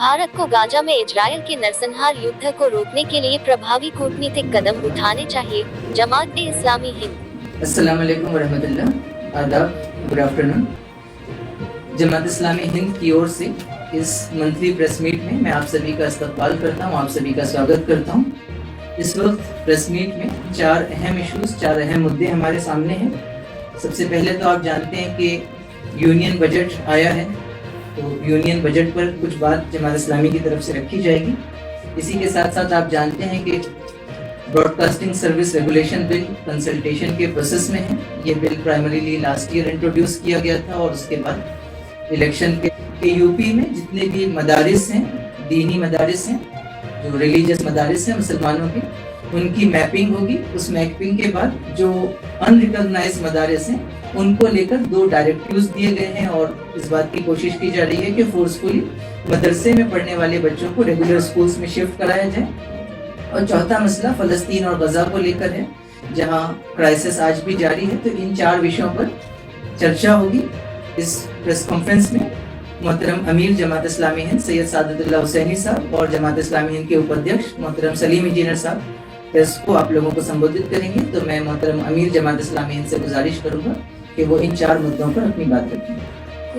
भारत को गाजा में इजरायल के नरसंहार युद्ध को रोकने के लिए प्रभावी कूटनीतिक कदम उठाने चाहिए। जमात-ए-इस्लामी हिंद। अस्सलाम वालेकुम वरहमतुल्लाह। आदाब, गुड आफ्टरनून। जमात इस्लामी हिंद की ओर से इस मंथली प्रेस मीट में मैं आप सभी का इस्तकबाल करता हूँ, आप सभी का स्वागत करता हूँ। इस वक्त प्रेस मीट में चार अहम इश्यूज, चार अहम मुद्दे हमारे सामने हैं। सबसे पहले तो आप जानते हैं कि यूनियन बजट आया है, तो यूनियन बजट पर कुछ बात जमात इस्लामी की तरफ से रखी जाएगी। इसी के साथ साथ आप जानते हैं कि broadcasting service regulation bill consultation के प्रोसेस में है। ये bill primarily last year introduce किया गया था और उसके बाद इलेक्शन के यूपी में जितने भी मदारिस हैं, दीनी मदारिस हैं, जो रिलीजियस मदारिस हैं मुसलमानों के, उनकी मैपिंग होगी। उस मैपिंग के बाद जो अनरिकॉग्नाइज्ड मदारिस हैं उनको लेकर 2 डायरेक्टिव्स दिए गए हैं और इस बात की कोशिश की जा रही है कि फोर्सफुली मदरसे में पढ़ने वाले बच्चों को रेगुलर स्कूल्स में शिफ्ट कराया जाए। और चौथा मसला फ़लस्तीन और गज़ा को लेकर है, जहां क्राइसिस आज भी जारी है। तो इन 4 विषयों पर चर्चा होगी इस प्रेस कॉन्फ्रेंस में। मोहतरम अमीर जमात इस्लामी हिंद सैयद सादतुल्लाह हुसैनी साहब और जमात इस्लामी हिंद के उपाध्यक्ष मोहतरम सलीम इंजीनियर साहब प्रेस को आप लोगों को संबोधित करेंगे। तो मैं मोहतरम अमीर जमात इस्लामी हिंद से गुजारिश करूंगा कि वो इन 4 मुद्दों पर अपनी बात रखें।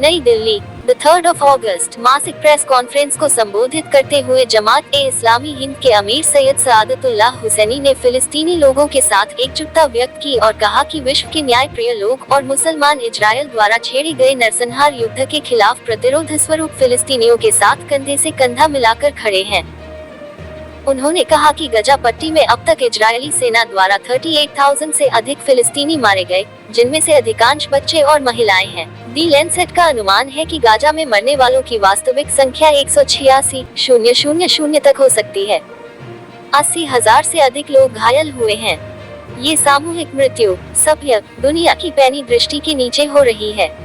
नई दिल्ली, 3 अगस्त मासिक प्रेस कॉन्फ्रेंस को संबोधित करते हुए जमात-ए-इस्लामी हिंद के अमीर सैयद सादतुल्लाह हुसैनी ने फिलिस्तीनी लोगों के साथ एकजुटता व्यक्त की और कहा कि विश्व के न्याय प्रिय लोग और मुसलमान इजरायल द्वारा छेड़े गए नरसंहार युद्ध के खिलाफ प्रतिरोध स्वरूप फिलिस्तीनियों के साथ कंधे से कंधा मिलाकर खड़े हैं। उन्होंने कहा कि गजा पट्टी में अब तक इजरायली सेना द्वारा 38,000 से अधिक फिलिस्तीनी मारे गए, जिनमें से अधिकांश बच्चे और महिलाएं हैं। दी लैंसेट का अनुमान है कि गाजा में मरने वालों की वास्तविक संख्या 186,000 तक हो सकती है। 80,000 से अधिक लोग घायल हुए हैं। ये सामूहिक मृत्यु सभ्य दुनिया की पैनी दृष्टि के नीचे हो रही है।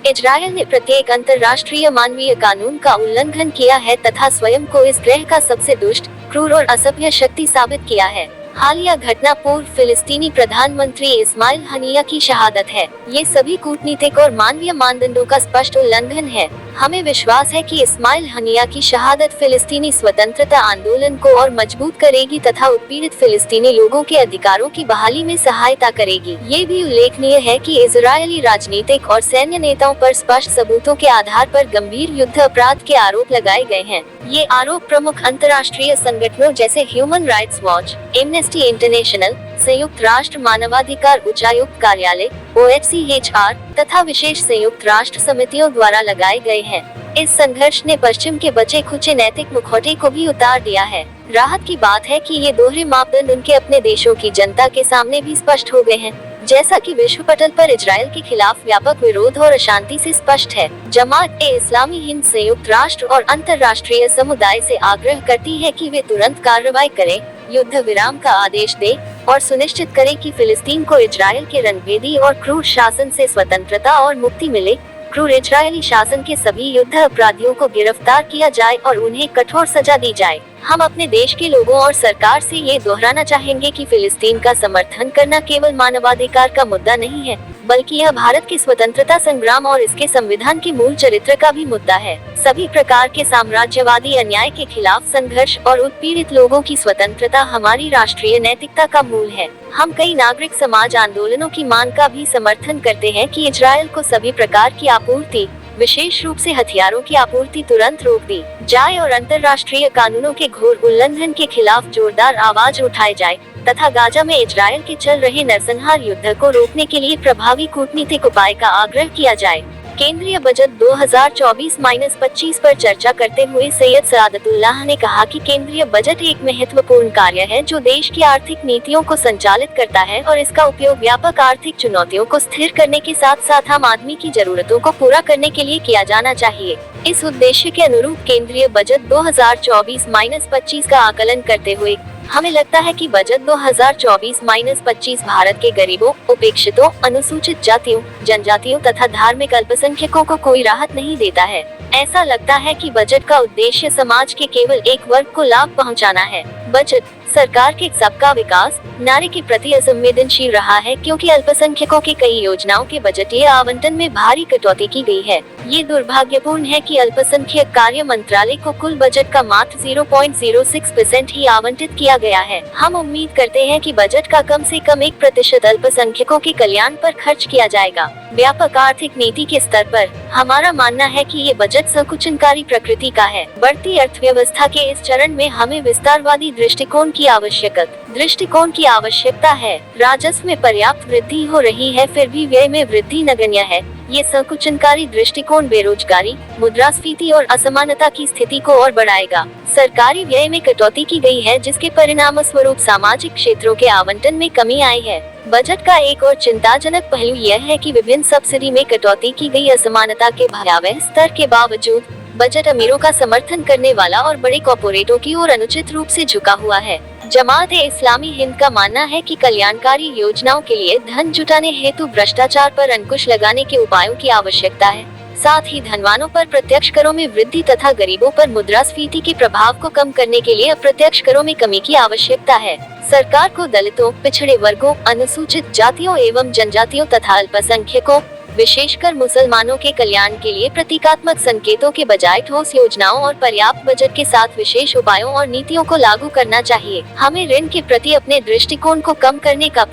इजरायल ने प्रत्येक अंतर्राष्ट्रीय मानवीय कानून का उल्लंघन किया है तथा स्वयं को इस ग्रह का सबसे दुष्ट, क्रूर और असभ्य शक्ति साबित किया है। हालिया घटना पूर्व फिलिस्तीनी प्रधानमंत्री इस्माइल हनिया की शहादत है। ये सभी कूटनीतिक और मानवीय मानदंडों का स्पष्ट उल्लंघन है। हमें विश्वास है कि इस्माइल हनिया की शहादत फिलिस्तीनी स्वतंत्रता आंदोलन को और मजबूत करेगी तथा उत्पीड़ित फिलिस्तीनी लोगों के अधिकारों की बहाली में सहायता करेगी। ये भी उल्लेखनीय है कि इजरायली राजनीतिक और सैन्य नेताओं पर स्पष्ट सबूतों के आधार पर गंभीर युद्ध अपराध के आरोप लगाए गए हैं। ये आरोप प्रमुख अंतर्राष्ट्रीय संगठनों जैसे human rights watch, amnesty international, संयुक्त राष्ट्र मानवाधिकार उच्चायुक्त कार्यालय OHCHR तथा विशेष संयुक्त राष्ट्र समितियों द्वारा लगाए गए हैं। इस संघर्ष ने पश्चिम के बचे खुचे नैतिक मुखौटे को भी उतार दिया है। राहत की बात है कि ये दोहरे मापदंड उनके अपने देशों की जनता के सामने भी स्पष्ट हो गए हैं, जैसा कि विश्व पटल पर इजरायल के खिलाफ व्यापक विरोध और अशांति से स्पष्ट है। जमात-ए-इस्लामी हिंद संयुक्त राष्ट्र और अंतर्राष्ट्रीय समुदाय से आग्रह करती है कि वे तुरंत कार्रवाई करें, युद्ध विराम का आदेश दे और सुनिश्चित करें कि फिलिस्तीन को इजरायल के रणभेदी और क्रूर शासन से स्वतंत्रता और मुक्ति मिले। क्रूर इजरायली शासन के सभी युद्ध अपराधियों को गिरफ्तार किया जाए और उन्हें कठोर सजा दी जाए। हम अपने देश के लोगों और सरकार से ये दोहराना चाहेंगे कि फिलिस्तीन का समर्थन करना केवल मानवाधिकार का मुद्दा नहीं है, बल्कि यह भारत के स्वतंत्रता संग्राम और इसके संविधान के मूल चरित्र का भी मुद्दा है। सभी प्रकार के साम्राज्यवादी अन्याय के खिलाफ संघर्ष और उत्पीड़ित लोगों की स्वतंत्रता हमारी राष्ट्रीय नैतिकता का मूल है। हम कई नागरिक समाज आंदोलनों की मांग का भी समर्थन करते हैं कि इजरायल को सभी प्रकार की आपूर्ति, विशेष रूप से हथियारों की आपूर्ति तुरंत रोक दी जाए और अंतर्राष्ट्रीय कानूनों के घोर उल्लंघन के खिलाफ जोरदार आवाज उठाई जाए तथा गाजा में इजरायल के चल रहे नरसंहार युद्ध को रोकने के लिए प्रभावी कूटनीतिक उपाय का आग्रह किया जाए। केंद्रीय बजट 2024-25 पर चर्चा करते हुए सैयद सादतुल्लाह ने कहा कि केंद्रीय बजट एक महत्वपूर्ण कार्य है जो देश की आर्थिक नीतियों को संचालित करता है और इसका उपयोग व्यापक आर्थिक चुनौतियों को स्थिर करने के साथ साथ आम आदमी की जरूरतों को पूरा करने के लिए किया जाना चाहिए। इस उद्देश्य के अनुरूप केंद्रीय बजट 2024-25 का आकलन करते हुए हमें लगता है कि बजट 2024-25 भारत के गरीबों, उपेक्षितों, अनुसूचित जातियों, जनजातियों तथा धार्मिक अल्पसंख्यकों को कोई राहत नहीं देता है। ऐसा लगता है कि बजट का उद्देश्य समाज के केवल एक वर्ग को लाभ पहुंचाना है। बजट सरकार के सबका विकास नारे के प्रति असंवेदनशील रहा है, क्योंकि अल्पसंख्यकों की कई योजनाओं के बजटीय आवंटन में भारी कटौती की गई है। ये दुर्भाग्यपूर्ण है कि अल्पसंख्यक कार्य मंत्रालय को कुल बजट का मात्र 0.06% ही आवंटित किया गया है। हम उम्मीद करते हैं कि बजट का कम से कम 1% अल्पसंख्यकों के कल्याण पर खर्च किया जाएगा। व्यापक आर्थिक नीति के स्तर पर हमारा मानना है कि ये बजट संकुचनकारी प्रकृति का है। बढ़ती अर्थव्यवस्था के इस चरण में हमें विस्तारवादी दृष्टिकोण की आवश्यकता है। राजस्व में पर्याप्त वृद्धि हो रही है, फिर भी व्यय में वृद्धि नगण्य है। ये संकुचनकारी दृष्टिकोण बेरोजगारी, मुद्रास्फीति और असमानता की स्थिति को और बढ़ाएगा। सरकारी व्यय में कटौती की गई है, जिसके परिणाम स्वरूप सामाजिक क्षेत्रों के आवंटन में कमी आई है। बजट का एक और चिंताजनक पहलू यह है कि विभिन्न सब्सिडी में कटौती की गई। असमानता के भयावह स्तर के बावजूद बजट अमीरों का समर्थन करने वाला और बड़े कॉर्पोरेटों की ओर अनुचित रूप से झुका हुआ है। जमात-ए-इस्लामी हिंद का मानना है कि कल्याणकारी योजनाओं के लिए धन जुटाने हेतु भ्रष्टाचार पर अंकुश लगाने के उपायों की आवश्यकता है। साथ ही धनवानों पर प्रत्यक्ष करों में वृद्धि तथा गरीबों पर मुद्रास्फीति के प्रभाव को कम करने के लिए अप्रत्यक्ष करों में कमी की आवश्यकता है। सरकार को दलितों, पिछड़े वर्गों, अनुसूचित जातियों एवं जनजातियों तथा अल्पसंख्यकों, विशेषकर मुसलमानों के कल्याण के लिए प्रतीकात्मक संकेतों के बजाय ठोस योजनाओं और पर्याप्त बजट के साथ विशेष उपायों और नीतियों को लागू करना चाहिए। हमें ऋण के प्रति अपने दृष्टिकोण को कम करने का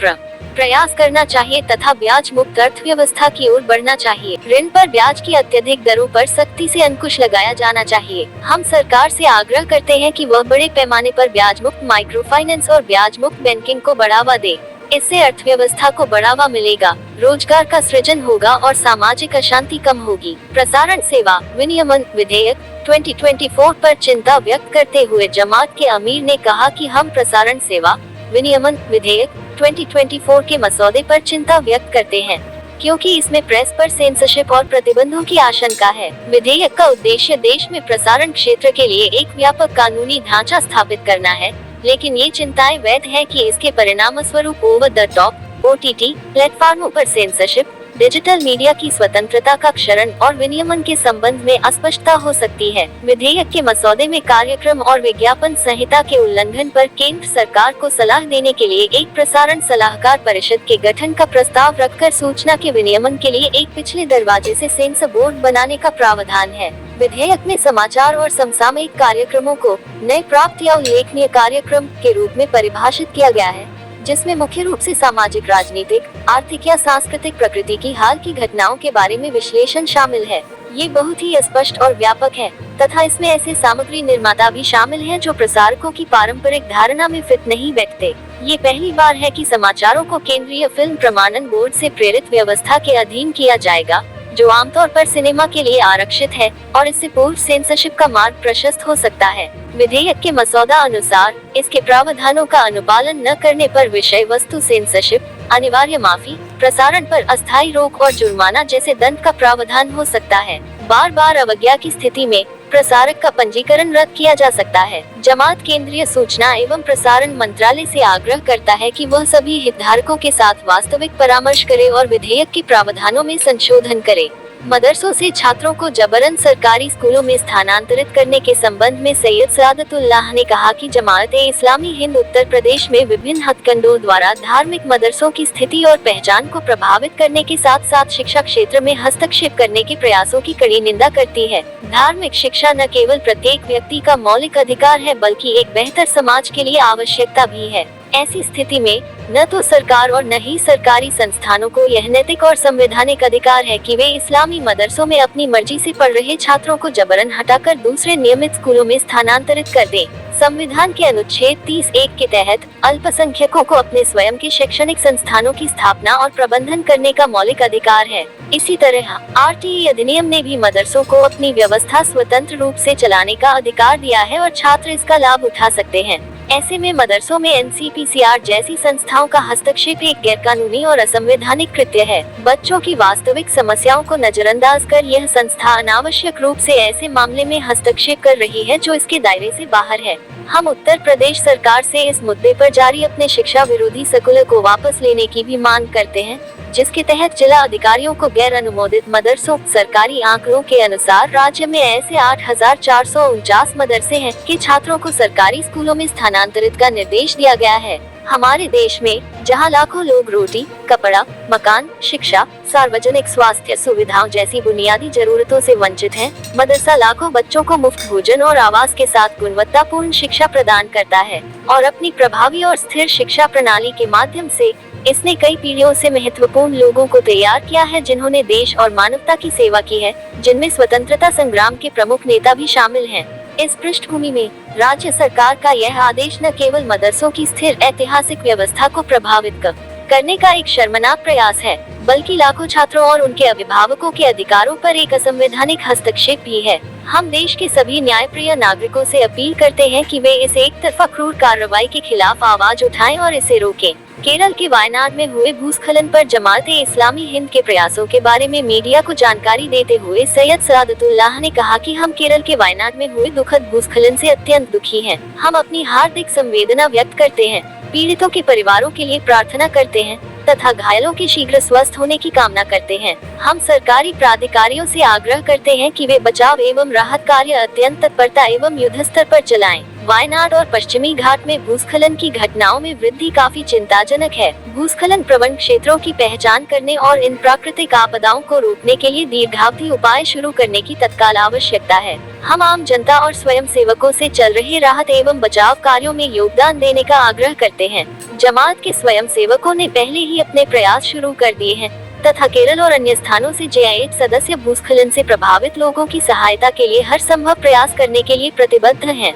प्रयास करना चाहिए तथा ब्याज मुक्त अर्थव्यवस्था की ओर बढ़ना चाहिए। ऋण पर ब्याज की अत्यधिक दरों पर सख्ती से अंकुश लगाया जाना चाहिए। हम सरकार से आग्रह करते हैं कि वह बड़े पैमाने पर ब्याज मुक्त माइक्रो फाइनेंस और ब्याज मुक्त बैंकिंग को बढ़ावा दे। इससे अर्थव्यवस्था को बढ़ावा मिलेगा, रोजगार का सृजन होगा और सामाजिक अशांति कम होगी। प्रसारण सेवा विनियमन विधेयक 2024 पर चिंता व्यक्त करते हुए जमात के अमीर ने कहा कि हम प्रसारण सेवा विनियमन विधेयक 2024 के मसौदे पर चिंता व्यक्त करते हैं, क्योंकि इसमें प्रेस पर सेंसरशिप और प्रतिबंधों की आशंका है। विधेयक का उद्देश्य देश में प्रसारण क्षेत्र के लिए एक व्यापक कानूनी ढांचा स्थापित करना है, लेकिन ये चिंताएं वैध है कि इसके परिणाम स्वरूप ओवर द टॉप OTT प्लेटफॉर्मों पर सेंसरशिप, डिजिटल मीडिया की स्वतंत्रता का क्षरण और विनियमन के संबंध में अस्पष्टता हो सकती है। विधेयक के मसौदे में कार्यक्रम और विज्ञापन संहिता के उल्लंघन पर केंद्र सरकार को सलाह देने के लिए एक प्रसारण सलाहकार परिषद के गठन का प्रस्ताव रखकर सूचना के विनियमन के लिए एक पिछले दरवाजे से सेंसर बोर्ड बनाने का प्रावधान है। विधेयक में समाचार और समसामयिक कार्यक्रमों को नए प्राप्त या उल्लेखनीय कार्यक्रम के रूप में परिभाषित किया गया है, जिसमें मुख्य रूप से सामाजिक, राजनीतिक, आर्थिक या सांस्कृतिक प्रकृति की हाल की घटनाओं के बारे में विश्लेषण शामिल है। ये बहुत ही स्पष्ट और व्यापक है तथा इसमें ऐसे सामग्री निर्माता भी शामिल हैं जो प्रसारकों की पारंपरिक धारणा में फिट नहीं बैठते। ये पहली बार है कि समाचारों को केंद्रीय फिल्म प्रमाणन बोर्ड से प्रेरित व्यवस्था के अधीन किया जाएगा, जो आमतौर पर सिनेमा के लिए आरक्षित है और इससे पूर्व सेंसरशिप का मार्ग प्रशस्त हो सकता है। विधेयक के मसौदा अनुसार इसके प्रावधानों का अनुपालन न करने पर विषय वस्तु सेंसरशिप, अनिवार्य माफी, प्रसारण पर अस्थायी रोक और जुर्माना जैसे दंड का प्रावधान हो सकता है। बार बार अवज्ञा की स्थिति में प्रसारक का पंजीकरण रद्द किया जा सकता है। जमात केंद्रीय सूचना एवं प्रसारण मंत्रालय से आग्रह करता है कि वह सभी हितधारकों के साथ वास्तविक परामर्श करे और विधेयक के प्रावधानों में संशोधन करे। मदरसों से छात्रों को जबरन सरकारी स्कूलों में स्थानांतरित करने के संबंध में सैयद सादतुल्लाह ने कहा कि जमात-ए-इस्लामी हिंद उत्तर प्रदेश में विभिन्न हथकंडों द्वारा धार्मिक मदरसों की स्थिति और पहचान को प्रभावित करने के साथ साथ शिक्षा क्षेत्र में हस्तक्षेप करने के प्रयासों की कड़ी निंदा करती है। धार्मिक शिक्षा न केवल प्रत्येक व्यक्ति का मौलिक अधिकार है, बल्कि एक बेहतर समाज के लिए आवश्यकता भी है। ऐसी स्थिति में न तो सरकार और न ही सरकारी संस्थानों को यह नैतिक और संवैधानिक अधिकार है कि वे इस्लामी मदरसों में अपनी मर्जी से पढ़ रहे छात्रों को जबरन हटाकर दूसरे नियमित स्कूलों में स्थानांतरित कर दें। संविधान के अनुच्छेद 30(1) के तहत अल्पसंख्यकों को अपने स्वयं के शैक्षणिक संस्थानों की स्थापना और प्रबंधन करने का मौलिक अधिकार है। इसी तरह RTE अधिनियम ने भी मदरसों को अपनी व्यवस्था स्वतंत्र रूप से चलाने का अधिकार दिया है और छात्र इसका लाभ उठा सकते हैं। ऐसे में मदरसों में NCPCR जैसी संस्थाओं का हस्तक्षेप एक गैरकानूनी और असंवैधानिक कृत्य है। बच्चों की वास्तविक समस्याओं को नजरअंदाज कर यह संस्था अनावश्यक रूप से ऐसे मामले में हस्तक्षेप कर रही है जो इसके दायरे से बाहर है। हम उत्तर प्रदेश सरकार से इस मुद्दे पर जारी अपने शिक्षा विरोधी सर्कुलर को वापस लेने की भी मांग करते हैं, जिसके तहत जिला अधिकारियों को गैर अनुमोदित मदरसों, सरकारी आंकड़ों के अनुसार राज्य में ऐसे 8,449 मदरसे हैं कि छात्रों को सरकारी स्कूलों में स्थानांतरित स्थानांतरित का निर्देश दिया गया है। हमारे देश में जहां लाखों लोग रोटी, कपड़ा, मकान, शिक्षा, सार्वजनिक स्वास्थ्य सुविधाओं जैसी बुनियादी जरूरतों से वंचित हैं, मदरसा लाखों बच्चों को मुफ्त भोजन और आवास के साथ गुणवत्तापूर्ण शिक्षा प्रदान करता है और अपनी प्रभावी और स्थिर शिक्षा प्रणाली के माध्यम से इसने कई पीढ़ियों से महत्वपूर्ण लोगों को तैयार किया है जिन्होंने देश और मानवता की सेवा की है, जिनमें स्वतंत्रता संग्राम के प्रमुख नेता भी शामिल हैं। इस पृष्ठभूमि में राज्य सरकार का यह आदेश न केवल मदरसों की स्थिर ऐतिहासिक व्यवस्था को प्रभावित करने का एक शर्मनाक प्रयास है, बल्कि लाखों छात्रों और उनके अभिभावकों के अधिकारों पर एक असंवैधानिक हस्तक्षेप भी है। हम देश के सभी न्यायप्रिय नागरिकों से अपील करते हैं कि वे इस एक तरफा क्रूर कार्रवाई के खिलाफ आवाज उठाएं और इसे रोकें। केरल के वायनाड में हुए भूस्खलन पर जमात-ए-इस्लामी हिंद के प्रयासों के बारे में मीडिया को जानकारी देते हुए सैयद सआदतुल्लाह ने कहा कि हम केरल के वायनाड में हुए दुखद भूस्खलन से अत्यंत दुखी हैं। हम अपनी हार्दिक संवेदना व्यक्त करते हैं, पीड़ितों के परिवारों के लिए प्रार्थना करते हैं तथा घायलों के शीघ्र स्वस्थ होने की कामना करते हैं। हम सरकारी प्राधिकारियों से आग्रह करते हैं कि वे बचाव एवं राहत कार्य अत्यंत तत्परता एवं युद्ध स्तर पर चलाएं। वायनाड और पश्चिमी घाट में भूस्खलन की घटनाओं में वृद्धि काफी चिंताजनक है। भूस्खलन प्रवण क्षेत्रों की पहचान करने और इन प्राकृतिक आपदाओं को रोकने के लिए दीर्घावधि उपाय शुरू करने की तत्काल आवश्यकता है। हम आम जनता और स्वयं सेवकों से चल रहे राहत एवं बचाव कार्यों में योगदान देने का आग्रह करते हैं। जमात के स्वयं सेवकों ने पहले ही अपने प्रयास शुरू कर दिए हैं तथा केरल और अन्य स्थानों से J8 सदस्य भूस्खलन से प्रभावित लोगों की सहायता के लिए हर संभव प्रयास करने के लिए प्रतिबद्ध हैं।